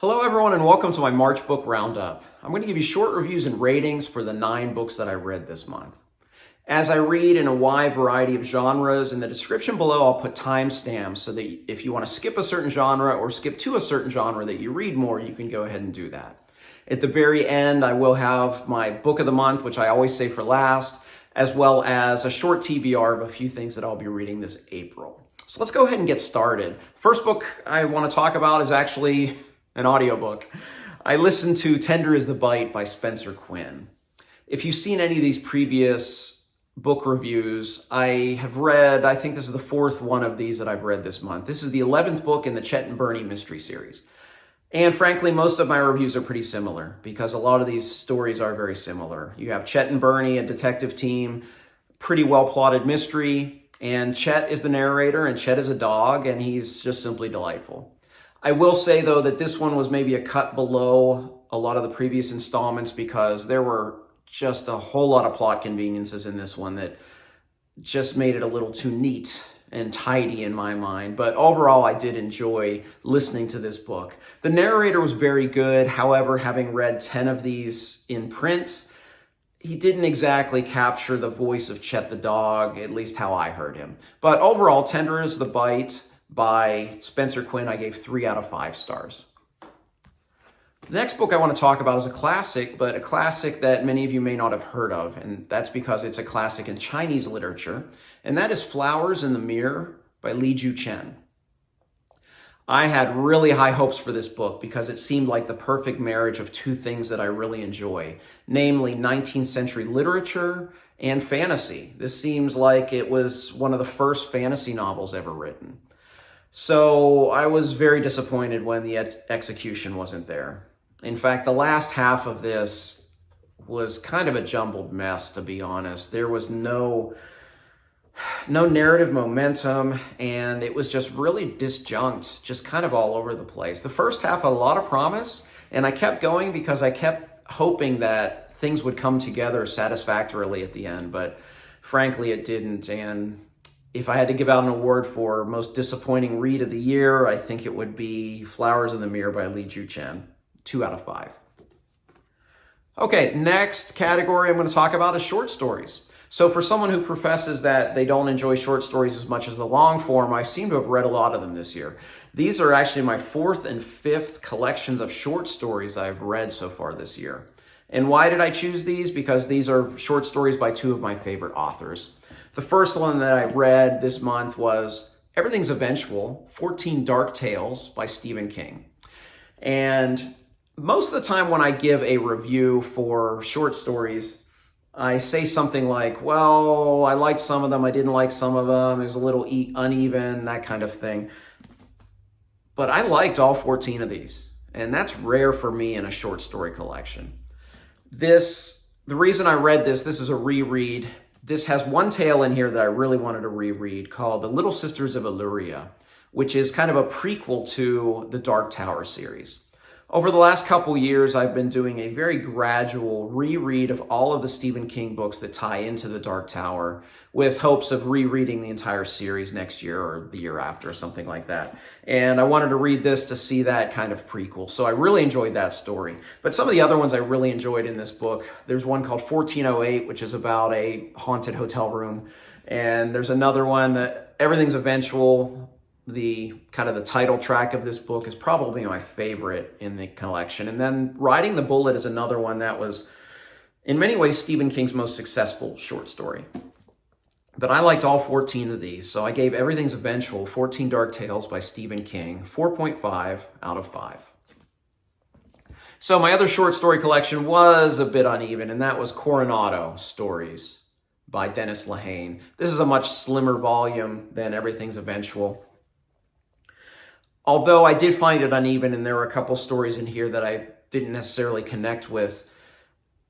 Hello everyone and welcome to my March book roundup. I'm going to give you short reviews and ratings for the 9 books that I read this month. As I read in a wide variety of genres, in the description below I'll put timestamps so that if you want to skip a certain genre or skip to a certain genre that you read more, you can go ahead and do that. At the very end I will have my book of the month, which I always say for last, as well as a short TBR of a few things that I'll be reading this April. So let's go ahead and get started. First book I want to talk about is actually an audiobook. I listened to Tender is the Bite by Spencer Quinn. If you've seen any of these previous book reviews, I think this is the 4th one of these that I've read this month. This is the 11th book in the Chet and Bernie mystery series. And frankly, most of my reviews are pretty similar because a lot of these stories are very similar. You have Chet and Bernie, a detective team, pretty well plotted mystery, and Chet is the narrator and Chet is a dog and he's just simply delightful. I will say, though, that this one was maybe a cut below a lot of the previous installments because there were just a whole lot of plot conveniences in this one that just made it a little too neat and tidy in my mind. But overall, I did enjoy listening to this book. The narrator was very good. However, having read 10 of these in print, he didn't exactly capture the voice of Chet the dog, at least how I heard him. But overall, Tender is the Bite by Spencer Quinn, I gave 3 out of 5 stars. The next book I want to talk about is a classic, but a classic that many of you may not have heard of, and that's because it's a classic in Chinese literature, and that is Flowers in the Mirror by Li Ju Chen. I had really high hopes for this book because it seemed like the perfect marriage of 2 things that I really enjoy, namely 19th century literature and fantasy. This seems like it was one of the first fantasy novels ever written. So I was very disappointed when the execution wasn't there. In fact, the last half of this was kind of a jumbled mess, to be honest. There was no narrative momentum, and it was just really disjunct, just kind of all over the place. The first half had a lot of promise, and I kept going because I kept hoping that things would come together satisfactorily at the end, but frankly, it didn't. And if I had to give out an award for most disappointing read of the year, I think it would be Flowers in the Mirror by Li Ju Chen, 2 out of 5. Okay, next category I'm going to talk about is short stories. So for someone who professes that they don't enjoy short stories as much as the long form, I seem to have read a lot of them this year. These are actually my 4th and 5th collections of short stories I've read so far this year. And why did I choose these? Because these are short stories by 2 of my favorite authors. The first one that I read this month was Everything's Eventual, 14 Dark Tales by Stephen King. And most of the time when I give a review for short stories, I say something like, well, I liked some of them, I didn't like some of them, it was a little uneven, that kind of thing. But I liked all 14 of these, and that's rare for me in a short story collection. The reason I read this is a reread. This has one tale in here that I really wanted to reread called The Little Sisters of Illyria, which is kind of a prequel to the Dark Tower series. Over the last couple years, I've been doing a very gradual reread of all of the Stephen King books that tie into the Dark Tower with hopes of rereading the entire series next year or the year after or something like that. And I wanted to read this to see that kind of prequel. So I really enjoyed that story. But some of the other ones I really enjoyed in this book, there's one called 1408, which is about a haunted hotel room. And there's another one that Everything's Eventual. The title track of this book is probably my favorite in the collection. And then Riding the Bullet is another one that was, in many ways, Stephen King's most successful short story. But I liked all 14 of these, so I gave Everything's Eventual, 14 Dark Tales by Stephen King, 4.5 out of 5. So my other short story collection was a bit uneven, and that was Coronado Stories by Dennis Lehane. This is a much slimmer volume than Everything's Eventual. Although I did find it uneven, and there were a couple stories in here that I didn't necessarily connect with,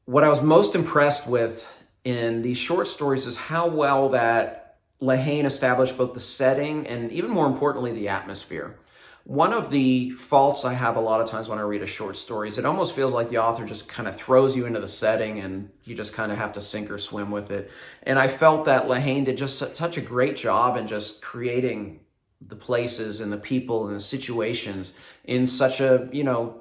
what I was most impressed with in these short stories is how well that Lehane established both the setting and, even more importantly, the atmosphere. One of the faults I have a lot of times when I read a short story is it almost feels like the author just kind of throws you into the setting and you just kind of have to sink or swim with it. And I felt that Lehane did just such a great job in just creating the places and the people and the situations in such a,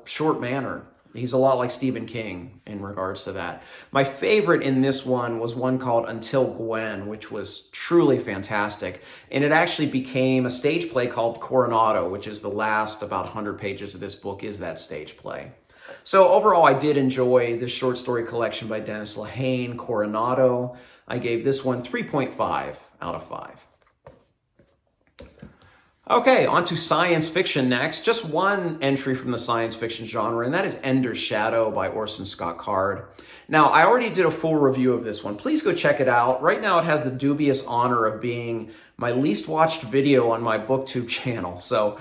short manner. He's a lot like Stephen King in regards to that. My favorite in this one was one called Until Gwen, which was truly fantastic. And it actually became a stage play called Coronado, which is the last about 100 pages of this book is that stage play. So overall, I did enjoy this short story collection by Dennis Lehane, Coronado. I gave this one 3.5 out of 5. Okay, on to science fiction next. Just one entry from the science fiction genre, and that is Ender's Shadow by Orson Scott Card. Now, I already did a full review of this one. Please go check it out. Right now, it has the dubious honor of being my least watched video on my BookTube channel. So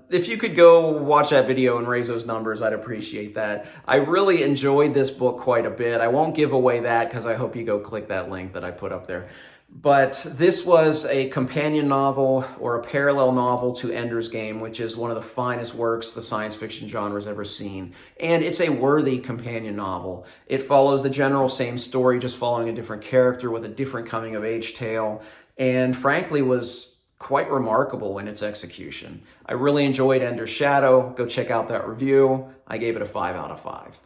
if you could go watch that video and raise those numbers, I'd appreciate that. I really enjoyed this book quite a bit. I won't give away that because I hope you go click that link that I put up there. But this was a companion novel or a parallel novel to Ender's Game, which is one of the finest works the science fiction genre has ever seen. And it's a worthy companion novel. It follows the general same story, just following a different character with a different coming-of-age tale, and frankly was quite remarkable in its execution. I really enjoyed Ender's Shadow. Go check out that review. I gave it a 5 out of 5.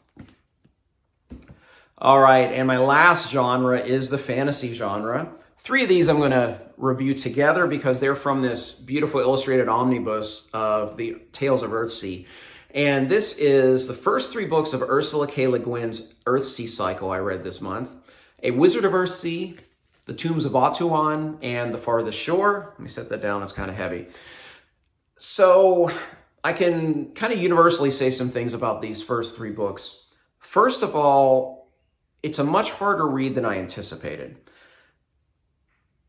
All right, and my last genre is the fantasy genre. 3 of these I'm going to review together because they're from this beautiful illustrated omnibus of the Tales of Earthsea. And this is the first 3 books of Ursula K. Le Guin's Earthsea cycle I read this month. A Wizard of Earthsea, The Tombs of Atuan, and The Farthest Shore. Let me set that down, it's kind of heavy. So I can kind of universally say some things about these first 3 books. First of all, it's a much harder read than I anticipated.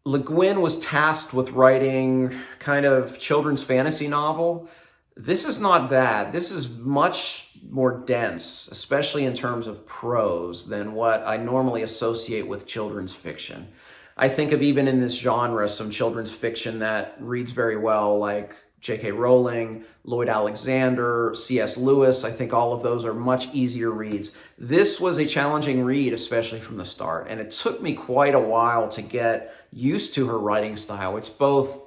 Le Guin was tasked with writing kind of children's fantasy novel. This is not that. This is much more dense, especially in terms of prose, than what I normally associate with children's fiction. I think of even in this genre, some children's fiction that reads very well, like J.K. Rowling, Lloyd Alexander, C.S. Lewis. I think all of those are much easier reads. This was a challenging read, especially from the start, and it took me quite a while to get used to her writing style. It's both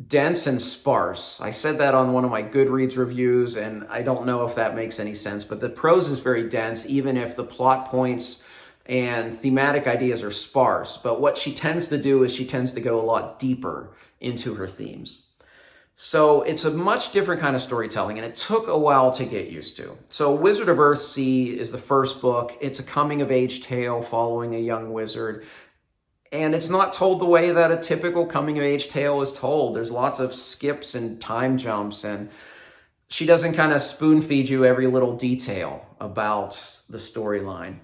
dense and sparse. I said that on one of my Goodreads reviews, and I don't know if that makes any sense, but the prose is very dense, even if the plot points and thematic ideas are sparse. But what she tends to do is she tends to go a lot deeper into her themes. So it's a much different kind of storytelling, and it took a while to get used to. So Wizard of Earthsea is the first book. It's a coming-of-age tale following a young wizard. And it's not told the way that a typical coming-of-age tale is told. There's lots of skips and time jumps, and she doesn't kind of spoon-feed you every little detail about the storyline.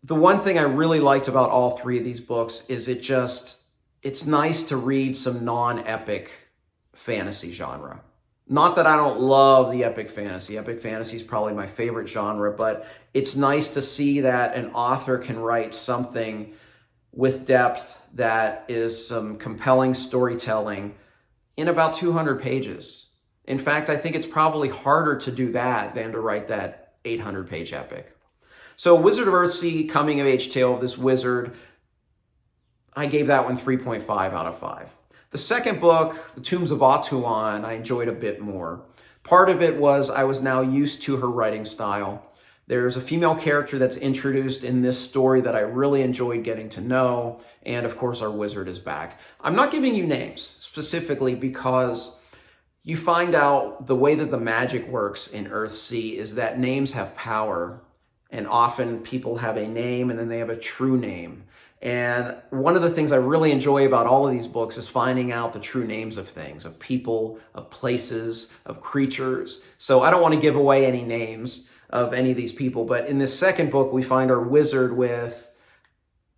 The one thing I really liked about all 3 of these books is it's nice to read some non-epic fantasy genre. Not that I don't love the epic fantasy. Epic fantasy is probably my favorite genre, but it's nice to see that an author can write something with depth that is some compelling storytelling in about 200 pages. In fact, I think it's probably harder to do that than to write that 800-page epic. So Wizard of Earthsea, coming-of-age tale of this wizard, I gave that one 3.5 out of 5. The second book, The Tombs of Atuan, I enjoyed a bit more. Part of it was I was now used to her writing style. There's a female character that's introduced in this story that I really enjoyed getting to know, and of course our wizard is back. I'm not giving you names specifically because you find out the way that the magic works in Earthsea is that names have power, and often people have a name and then they have a true name. And one of the things I really enjoy about all of these books is finding out the true names of things, of people, of places, of creatures. So I don't want to give away any names of any of these people, but in this second book, we find our wizard with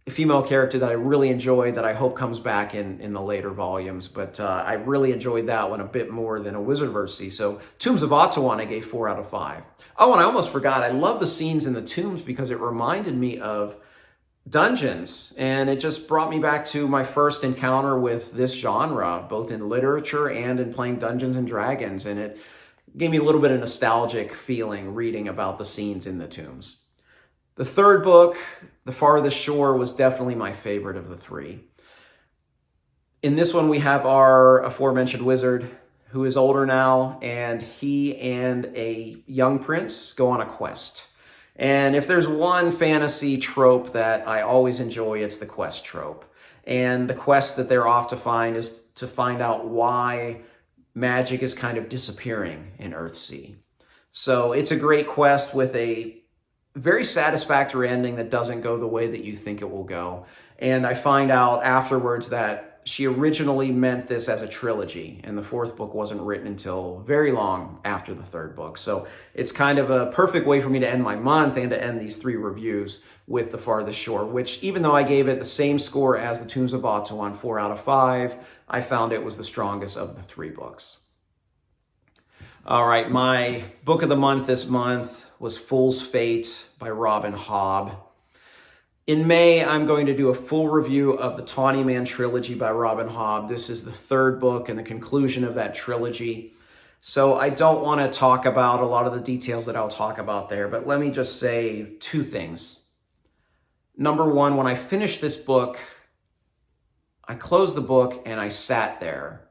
a female character that I really enjoyed that I hope comes back in the later volumes. But I really enjoyed that one a bit more than a Wizard of Earthsea. So Tombs of Atuan, I gave 4 out of 5. Oh, and I almost forgot, I love the scenes in the tombs because it reminded me of dungeons, and it just brought me back to my first encounter with this genre, both in literature and in playing Dungeons and Dragons, and it gave me a little bit of nostalgic feeling reading about the scenes in the tombs. The third book, The Farthest Shore, was definitely my favorite of the 3. In this one, we have our aforementioned wizard who is older now, and he and a young prince go on a quest. And if there's one fantasy trope that I always enjoy, it's the quest trope. And the quest that they're off to find is to find out why magic is kind of disappearing in Earthsea. So it's a great quest with a very satisfactory ending that doesn't go the way that you think it will go. And I find out afterwards that she originally meant this as a trilogy, and the fourth book wasn't written until very long after the third book. So it's kind of a perfect way for me to end my month and to end these 3 reviews with The Farthest Shore, which, even though I gave it the same score as The Tombs of Atuan, 4 out of 5, I found it was the strongest of the 3 books. All right, my book of the month this month was Fool's Fate by Robin Hobb. In May, I'm going to do a full review of the Tawny Man trilogy by Robin Hobb. This is the 3rd book and the conclusion of that trilogy. So I don't want to talk about a lot of the details that I'll talk about there, but let me just say 2 things. Number 1, when I finished this book, I closed the book and I sat there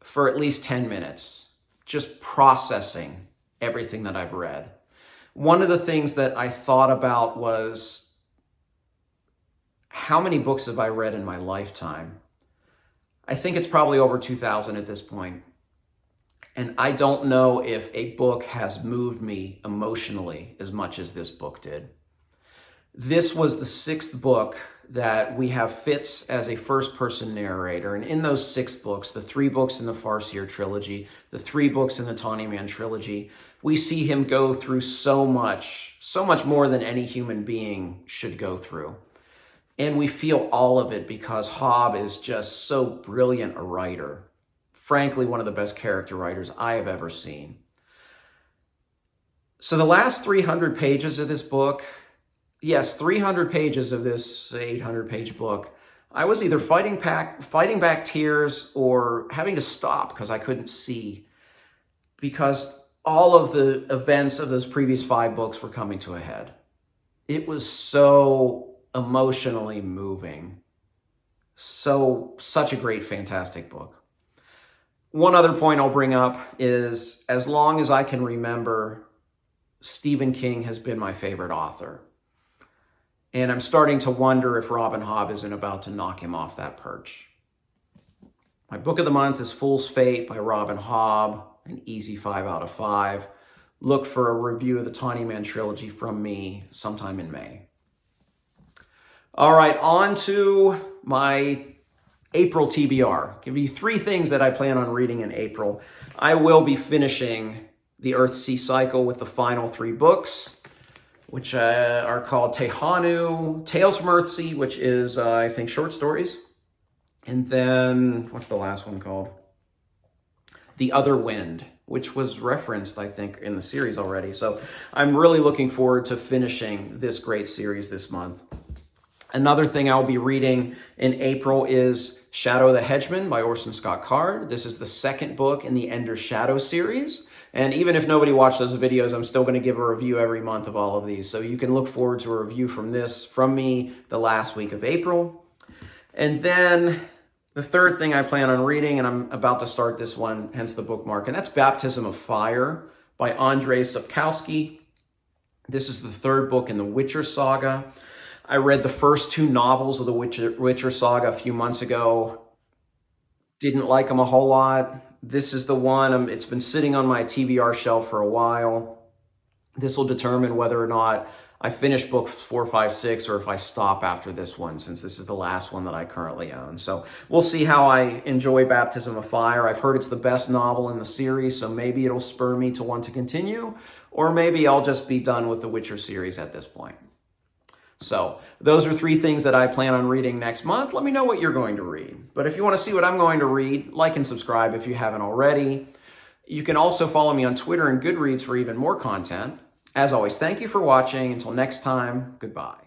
for at least 10 minutes, just processing everything that I've read. One of the things that I thought about was, how many books have I read in my lifetime? I think it's probably over 2,000 at this point. And I don't know if a book has moved me emotionally as much as this book did. This was the 6th book that we have Fitz as a first-person narrator. And in those 6 books, the 3 books in the Farseer trilogy, the 3 books in the Tawny Man trilogy, we see him go through so much more than any human being should go through. And we feel all of it because Hobb is just so brilliant a writer. Frankly, one of the best character writers I have ever seen. So the last 300 pages of this book, yes, 300 pages of this 800-page book, I was either fighting back tears or having to stop because I couldn't see. Because all of the events of those previous 5 books were coming to a head. It was so emotionally moving. Such a great, fantastic book. One other point I'll bring up is, as long as I can remember, Stephen King has been my favorite author. And I'm starting to wonder if Robin Hobb isn't about to knock him off that perch. My book of the month is Fool's Fate by Robin Hobb, an easy 5 out of 5. Look for a review of the Tawny Man trilogy from me sometime in May. All right, on to my April TBR. Give you 3 things that I plan on reading in April. I will be finishing the Earthsea cycle with the final 3 books, which are called Tehanu, Tales from Earthsea, which is, I think, short stories. And then, what's the last one called? The Other Wind, which was referenced, I think, in the series already. So I'm really looking forward to finishing this great series this month. Another thing I'll be reading in April is Shadow the Hedgeman by Orson Scott Card. This is the 2nd book in the Ender's Shadow series. And even if nobody watched those videos, I'm still going to give a review every month of all of these. So you can look forward to a review from me the last week of April. And then the 3rd thing I plan on reading, and I'm about to start this one, hence the bookmark, and that's Baptism of Fire by Andrzej Sapkowski. This is the 3rd book in the Witcher saga. I read the first 2 novels of the Witcher saga a few months ago. Didn't like them a whole lot. This is the one, it's been sitting on my TBR shelf for a while. This will determine whether or not I finish books 4, 5, 6, or if I stop after this one, since this is the last one that I currently own. So we'll see how I enjoy Baptism of Fire. I've heard it's the best novel in the series, so maybe it'll spur me to want to continue, or maybe I'll just be done with the Witcher series at this point. So those are 3 things that I plan on reading next month. Let me know what you're going to read. But if you want to see what I'm going to read, like and subscribe if you haven't already. You can also follow me on Twitter and Goodreads for even more content. As always, thank you for watching. Until next time, goodbye.